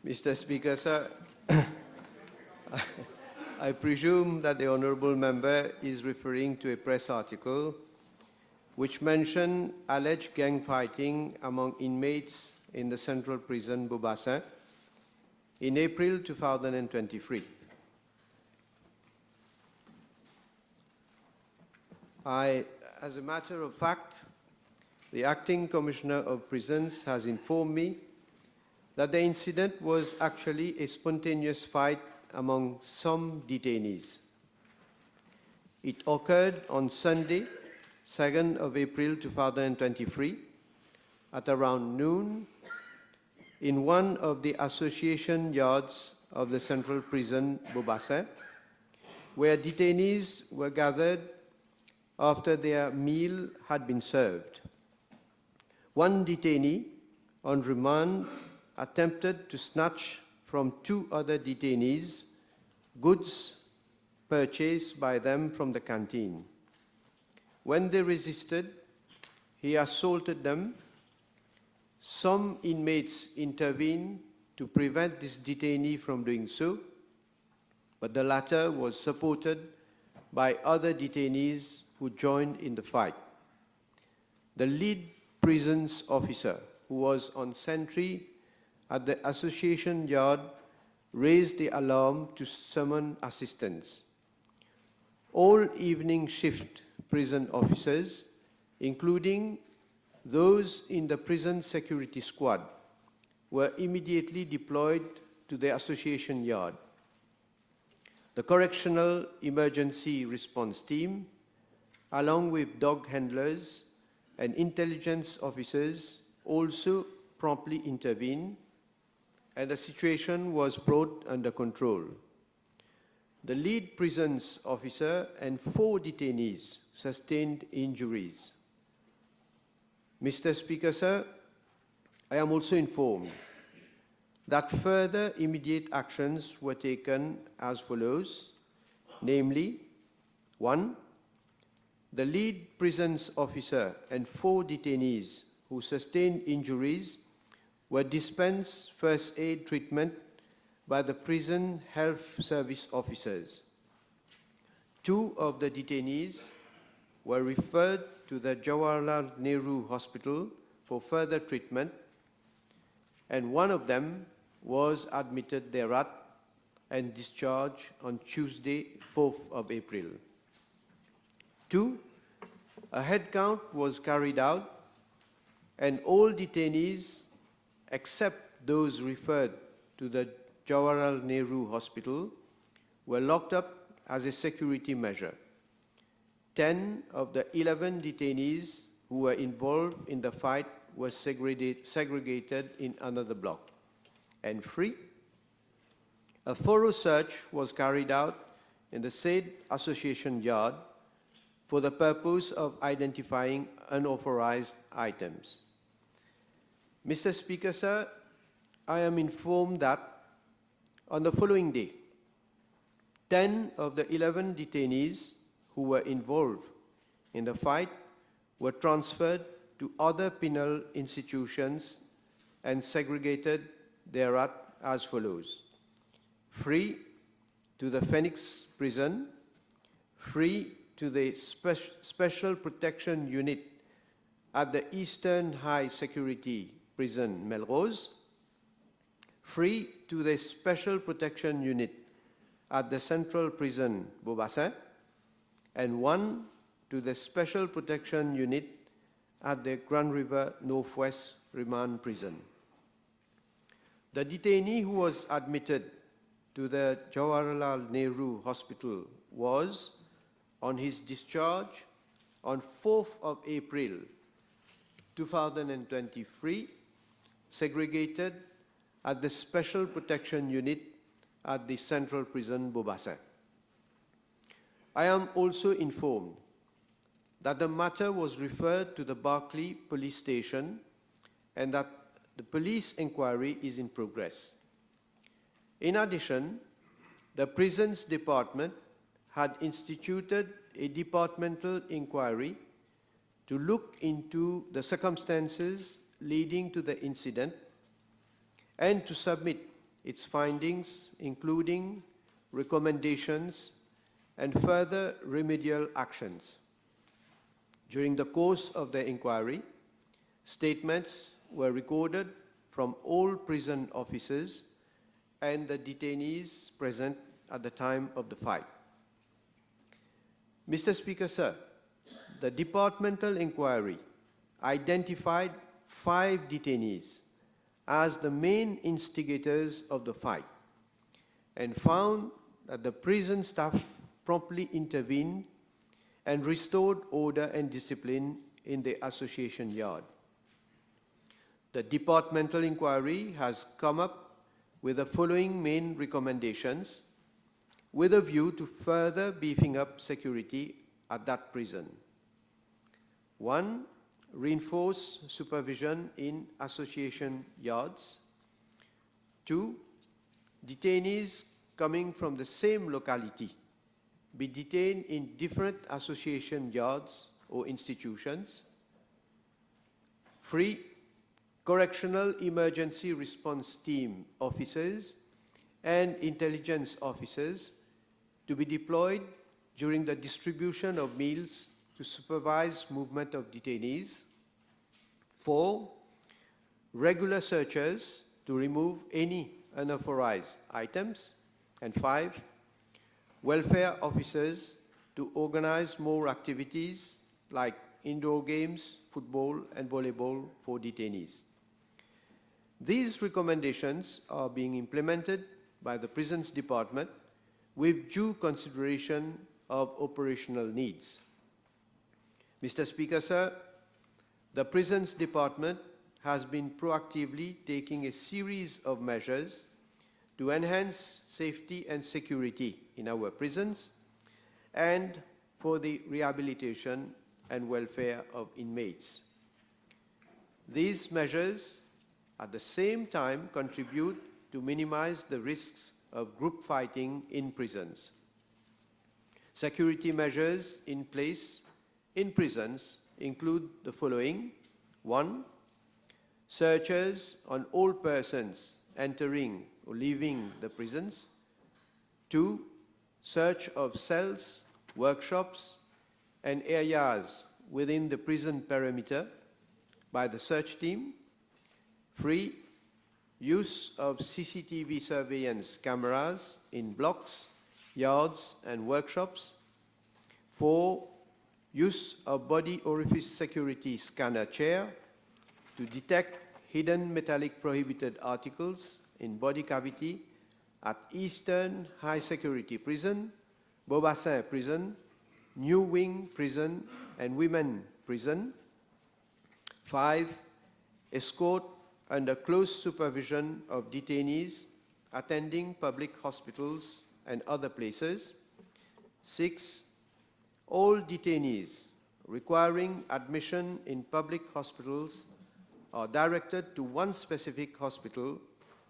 Mr. Speaker, sir, I presume that the honourable member is referring to a press article which mentioned alleged gang fighting among inmates in the central prison Bobassin in April 2023. As a matter of fact, the Acting Commissioner of Prisons has informed me that the incident was actually a spontaneous fight among some detainees. It occurred on Sunday, 2nd of April 2023, at around noon, in one of the association yards of the central prison Bobassin, where detainees were gathered after their meal had been served. One detainee on remand attempted to snatch from two other detainees goods purchased by them from the canteen. When they resisted, he assaulted them. Some inmates intervened to prevent this detainee from doing so, but the latter was supported by other detainees who joined in the fight. The lead prisons officer, who was on sentry at the association yard, raised the alarm to summon assistance. All evening shift prison officers, including those in the prison security squad, were immediately deployed to the association yard. The Correctional Emergency Response Team, along with dog handlers and intelligence officers, also promptly intervened, and the situation was brought under control. The lead prisons officer and 4 detainees sustained injuries. Mr. Speaker, sir, I am also informed that further immediate actions were taken as follows, namely, 1. The lead prisons officer and 4 detainees who sustained injuries were dispensed first aid treatment by the prison health service officers. 2 of the detainees were referred to the Jawaharlal Nehru Hospital for further treatment, and 1 of them was admitted thereat and discharged on Tuesday, 4th of April. 2. A head count was carried out, and all detainees except those referred to the Jawaharlal Nehru Hospital were locked up as a security measure. 10 of the 11 detainees who were involved in the fight were segregated in another block. And 3, a thorough search was carried out in the said association yard for the purpose of identifying unauthorized items. Mr. Speaker, sir, I am informed that on the following day, 10 of the 11 detainees who were involved in the fight were transferred to other penal institutions and segregated thereat as follows: 3 to the Phoenix prison, 3 to the Special Protection Unit at the Eastern High Security Prison Melrose, 3 to the Special Protection Unit at the Central Prison Bobassin, and 1 to the Special Protection Unit at the Grand River Northwest Remand Prison. The detainee who was admitted to the Jawaharlal Nehru Hospital was, on his discharge on 4th of April 2023, segregated at the Special Protection Unit at the Central Prison Bobassin. I am also informed that the matter was referred to the Berkeley Police Station and that the police inquiry is in progress. In addition, the Prisons Department had instituted a departmental inquiry to look into the circumstances leading to the incident and to submit its findings, including recommendations and further remedial actions. During the course of the inquiry, statements were recorded from all prison officers and the detainees present at the time of the fight. Mr. Speaker, sir, the departmental inquiry identified 5 detainees as the main instigators of the fight and found that the prison staff promptly intervened and restored order and discipline in the association yard. The departmental inquiry has come up with the following main recommendations with a view to further beefing up security at that prison. 1. Reinforce supervision in association yards. 2. Detainees coming from the same locality be detained in different association yards or institutions. 3. Correctional Emergency Response Team officers and intelligence officers to be deployed during the distribution of meals to supervise movement of detainees. 4. Regular searchers to remove any unauthorized items. And 5. Welfare officers to organize more activities like indoor games, football and volleyball for detainees. These recommendations are being implemented by the Prisons Department with due consideration of operational needs. Mr. Speaker, sir, the Prisons Department has been proactively taking a series of measures to enhance safety and security in our prisons and for the rehabilitation and welfare of inmates. These measures at the same time contribute to minimize the risks of group fighting in prisons. Security measures in place in prisons include the following. 1. Searches on all persons entering or leaving the prisons. 2. Search of cells, workshops, and areas within the prison perimeter by the search team. 3. Use of CCTV surveillance cameras in blocks, yards, and workshops. 4. Use of body orifice security scanner chair to detect hidden metallic prohibited articles in body cavity at Eastern High Security Prison, Beaubassin Prison, New Wing Prison, and Women Prison. 5. Escort under close supervision of detainees attending public hospitals and other places. 6. All detainees requiring admission in public hospitals are directed to one specific hospital,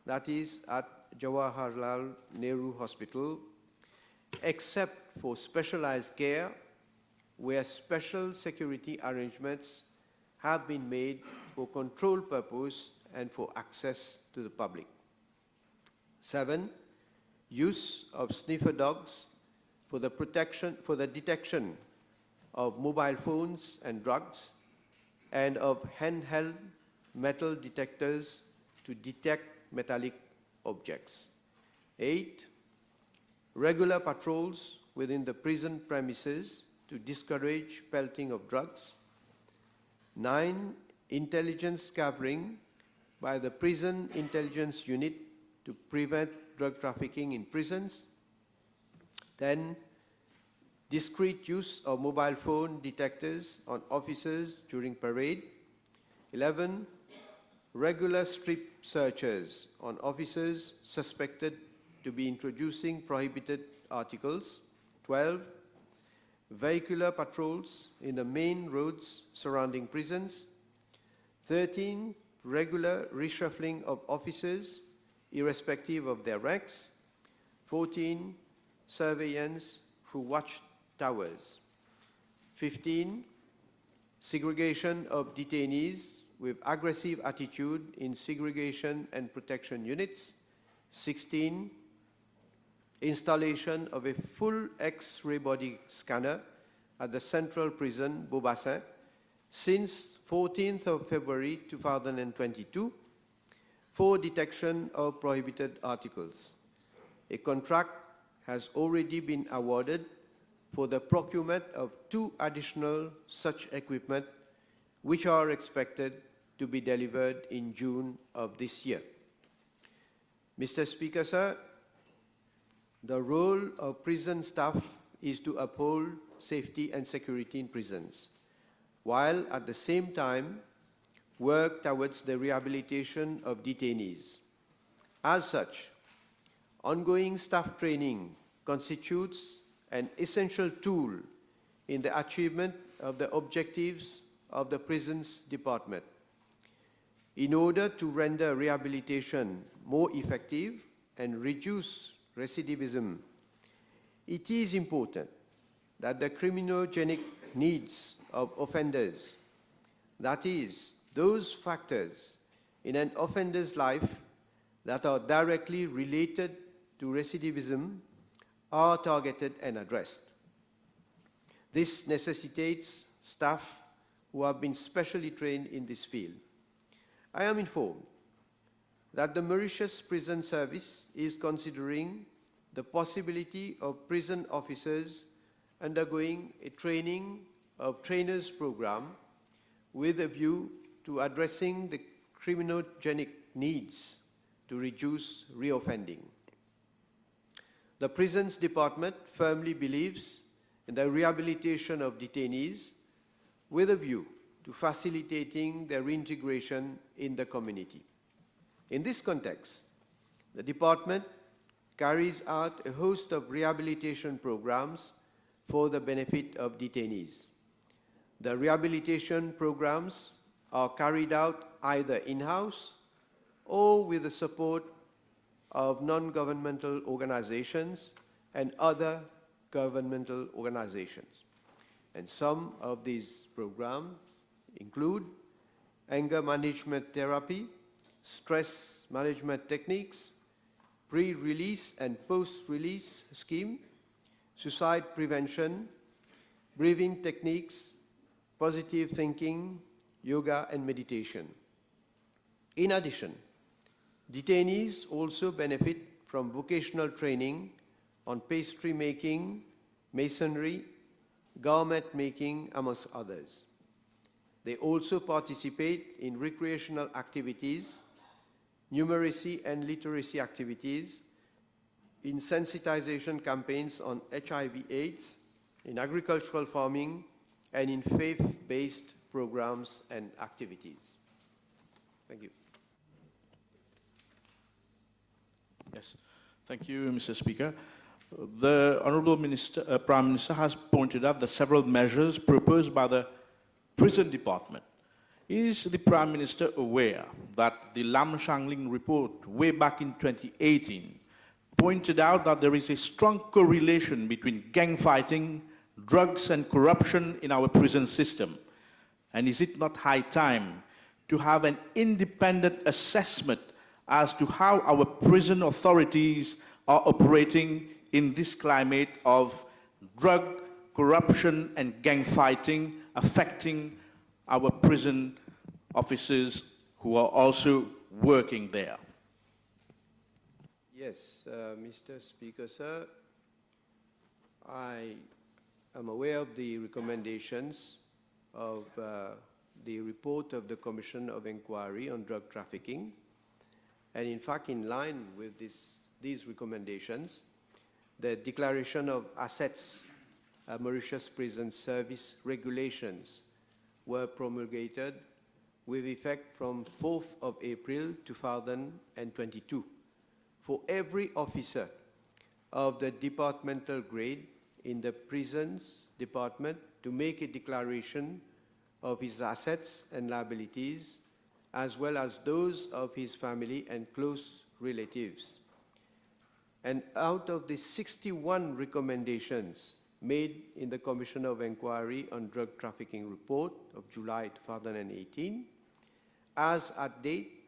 that is at Jawaharlal Nehru Hospital, except for specialized care where special security arrangements have been made for control purpose and for access to the public. 7. Use of sniffer dogs for the detection of mobile phones and drugs, and of handheld metal detectors to detect metallic objects. 8. Regular patrols within the prison premises to discourage pelting of drugs. 9. Intelligence gathering by the Prison Intelligence Unit to prevent drug trafficking in prisons. 10. Discreet use of mobile phone detectors on officers during parade. 11. Regular strip searches on officers suspected to be introducing prohibited articles. 12. Vehicular patrols in the main roads surrounding prisons. 13. Regular reshuffling of officers irrespective of their ranks. 14. Surveillance through watchtowers. 15. Segregation of detainees with aggressive attitude in segregation and protection units 16, installation of a full X-ray body scanner at the Central Prison, Beaubassin, since 14th of February 2022 for detection of prohibited articles. A contract has already been awarded for the procurement of 2 additional such equipment, which are expected to be delivered in June of this year. Mr. Speaker, sir, the role of prison staff is to uphold safety and security in prisons, while at the same time work towards the rehabilitation of detainees. As such, ongoing staff training constitutes an essential tool in the achievement of the objectives of the prisons department. In order to render rehabilitation more effective and reduce recidivism, it is important that the criminogenic needs of offenders, that is, those factors in an offender's life that are directly related to recidivism, are targeted and addressed. This necessitates staff who have been specially trained in this field. I am informed that the Mauritius Prison Service is considering the possibility of prison officers undergoing a training of trainers program with a view to addressing the criminogenic needs to reduce reoffending. The Prisons Department firmly believes in the rehabilitation of detainees with a view to facilitating their reintegration in the community. In this context, the department carries out a host of rehabilitation programs for the benefit of detainees. The rehabilitation programs are carried out either in-house or with the support of non-governmental organizations and other governmental organizations. And some of these programs include anger management therapy, stress management techniques, pre-release and post-release scheme, suicide prevention, breathing techniques, positive thinking, yoga and meditation. In addition, detainees also benefit from vocational training on pastry making, masonry, garment making, amongst others. They also participate in recreational activities, numeracy and literacy activities, in sensitization campaigns on HIV/AIDS, in agricultural farming, and in faith-based programs and activities. Thank you. Yes, thank you, Mr. Speaker. The Honourable Prime Minister has pointed out the several measures proposed by the Prison Department. Is the Prime Minister aware that the Lam Shangling report way back in 2018 pointed out that there is a strong correlation between gang fighting, drugs and corruption in our prison system? And is it not high time to have an independent assessment as to how our prison authorities are operating in this climate of drug, corruption and gang fighting affecting our prison officers who are also working there? Yes, Mr. Speaker, sir, I am aware of the recommendations of the report of the Commission of Inquiry on Drug Trafficking. And in fact, in line with these recommendations, the Declaration of Assets Mauritius Prison Service regulations were promulgated with effect from 4th of April 2022 for every officer of the departmental grade in the prisons department to make a declaration of his assets and liabilities, as well as those of his family and close relatives. And out of the 61 recommendations made in the Commission of Inquiry on Drug Trafficking report of July 2018, as at date,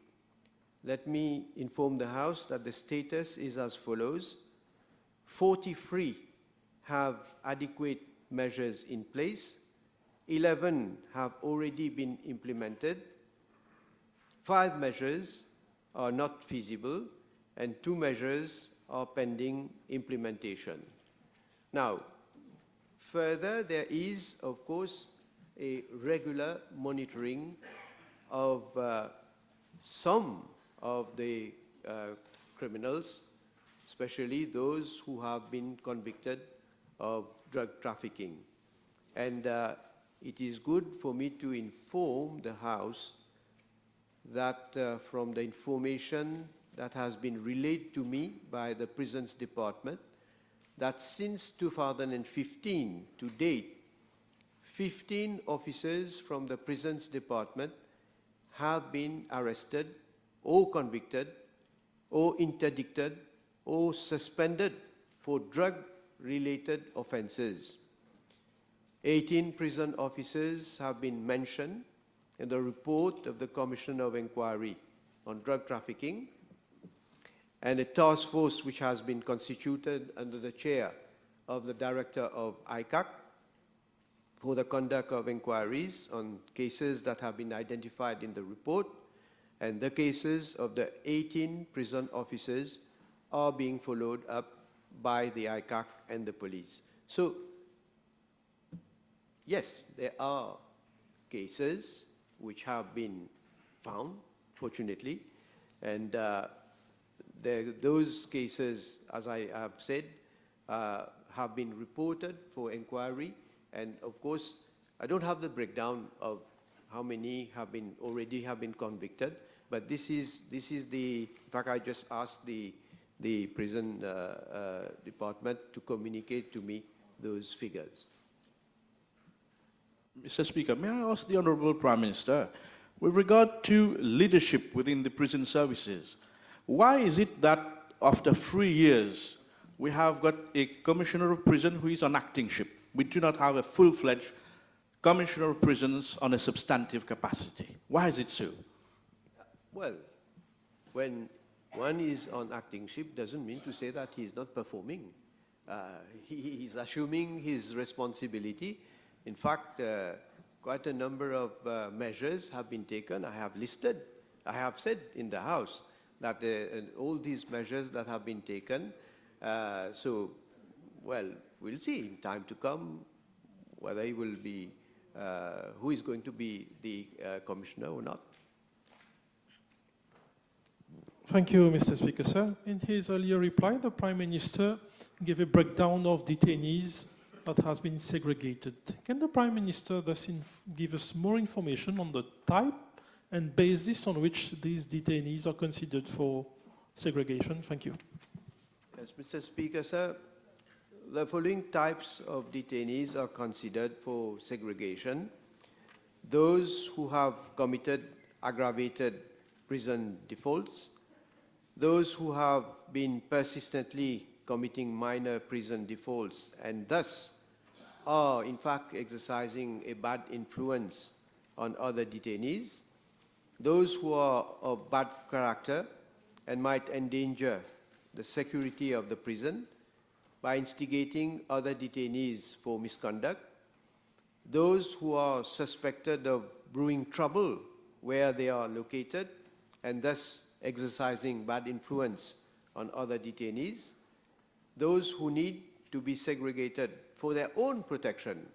let me inform the House that the status is as follows. 43 have adequate measures in place. 11 have already been implemented. 5 measures are not feasible, and 2 measures are pending implementation. Now, further, there is, of course, a regular monitoring of some of the criminals, especially those who have been convicted of drug trafficking. And it is good for me to inform the House that from the information that has been relayed to me by the Prisons Department, that since 2015 to date, 15 officers from the Prisons Department have been arrested or convicted or interdicted or suspended for drug-related offenses. 18 prison officers have been mentioned in the report of the Commission of Inquiry on Drug Trafficking, and a task force which has been constituted under the chair of the Director of ICAC for the conduct of inquiries on cases that have been identified in the report, and the cases of the 18 prison officers are being followed up by the ICAC and the police. So, yes, there are cases which have been found, fortunately, and those cases, as I have said, have been reported for inquiry, and of course, I don't have the breakdown of how many already have been convicted, but this is the, in fact, I just asked the prison department to communicate to me those figures. Mr. Speaker, may I ask the Honourable Prime Minister, with regard to leadership within the prison services, why is it that after 3 years we have got a Commissioner of Prison who is on actingship? We do not have a full-fledged Commissioner of Prisons on a substantive capacity. Why is it so? Well, when one is on actingship doesn't mean to say that he is not performing. He is assuming his responsibility. In fact, quite a number of measures have been taken. I have said in the House that all these measures that have been taken, so, well, we'll see in time to come whether he will be, who is going to be the commissioner or not. Thank you, Mr. Speaker, sir. In his earlier reply, the Prime Minister gave a breakdown of detainees that has been segregated. Can the Prime Minister thus give us more information on the type and basis on which these detainees are considered for segregation? Thank you. Yes, Mr. Speaker, sir, the following types of detainees are considered for segregation. Those who have committed aggravated prison defaults, those who have been persistently committing minor prison defaults and thus are in fact exercising a bad influence on other detainees, those who are of bad character and might endanger the security of the prison by instigating other detainees for misconduct, those who are suspected of brewing trouble where they are located and thus exercising bad influence on other detainees, those who need to be segregated for their own protection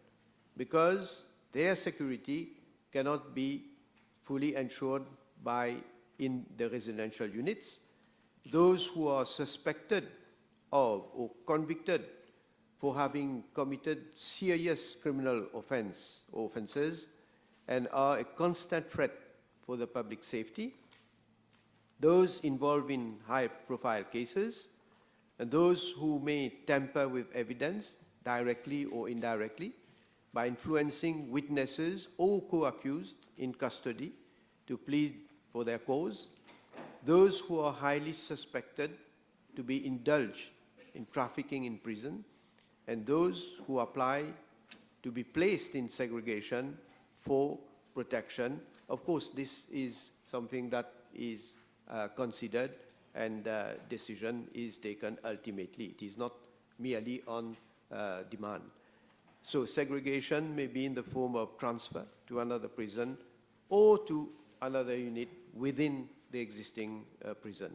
because their security cannot be fully ensured in the residential units, those who are suspected of or convicted for having committed serious criminal offenses and are a constant threat for the public safety, those involved in high-profile cases, and those who may tamper with evidence directly or indirectly by influencing witnesses or co-accused in custody to plead for their cause, those who are highly suspected to be indulged in trafficking in prison, and those who apply to be placed in segregation for protection. Of course, this is something that is considered and decision is taken ultimately. It is not merely on demand. So segregation may be in the form of transfer to another prison or to another unit within the existing prison.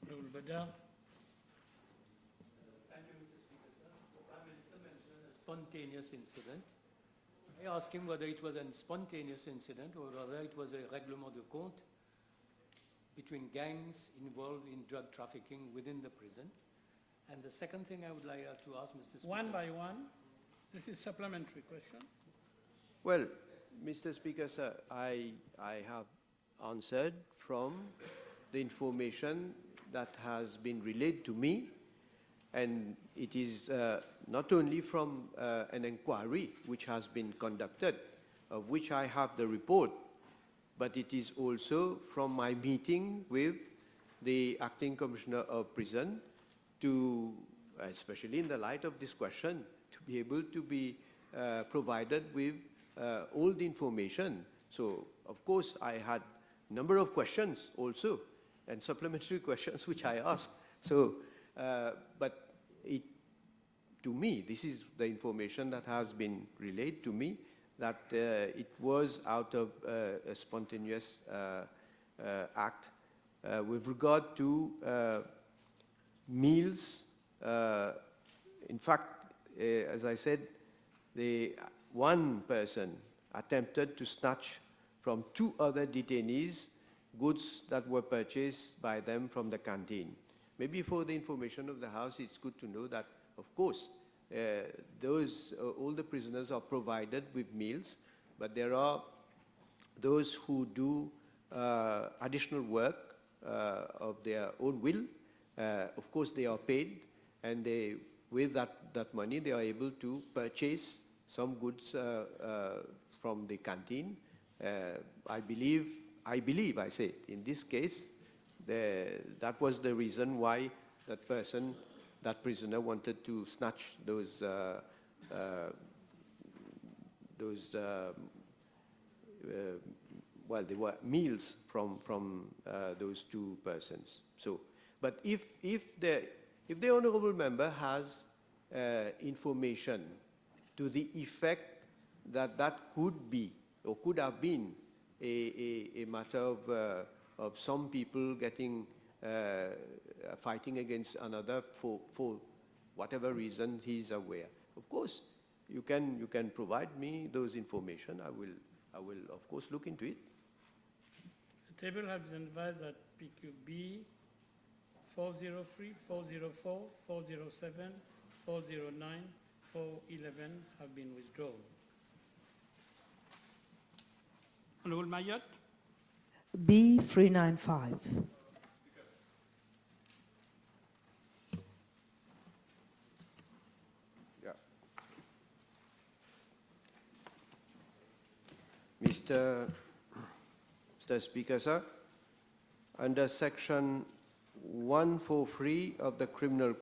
Honorable Badal. Thank you, Mr. Speaker, sir. The Prime Minister mentioned a spontaneous incident. I asked him whether it was a spontaneous incident or whether it was a règlement de compte between gangs involved in drug trafficking within the prison. And the second thing I would like to ask Mr. Speaker. One by one. This is supplementary question. Well, Mr. Speaker, sir, I have answered from the information that has been relayed to me, and it is not only from an inquiry which has been conducted, of which I have the report, but it is also from my meeting with the Acting Commissioner of Prison to, especially in the light of this question, to be able to be provided with all the information. So, of course, I had a number of questions also, and supplementary questions which I asked. So, but to me, this is the information that has been relayed to me, that it was out of a spontaneous act. With regard to meals, in fact, as I said, one person attempted to snatch from two other detainees goods that were purchased by them from the canteen. Maybe for the information of the House, it's good to know that, of course, all the prisoners are provided with meals, but there are those who do additional work of their own will. Of course, they are paid, and with that money, they are able to purchase some goods from the canteen. I believe, I say, in this case, that was the reason why that prisoner wanted to snatch those well, they were meals from those two persons. So, but if the honourable member has information to the effect that could be or could have been a matter of some people getting fighting against another for whatever reason he is aware, of course you can provide me those information. I will of course look into it. The table has been advised that PQB 403, 404, 407, 409, 411 have been withdrawn. Honorable Mayot. B395. Yeah. Mr. Speaker, sir, under section 143 of the Criminal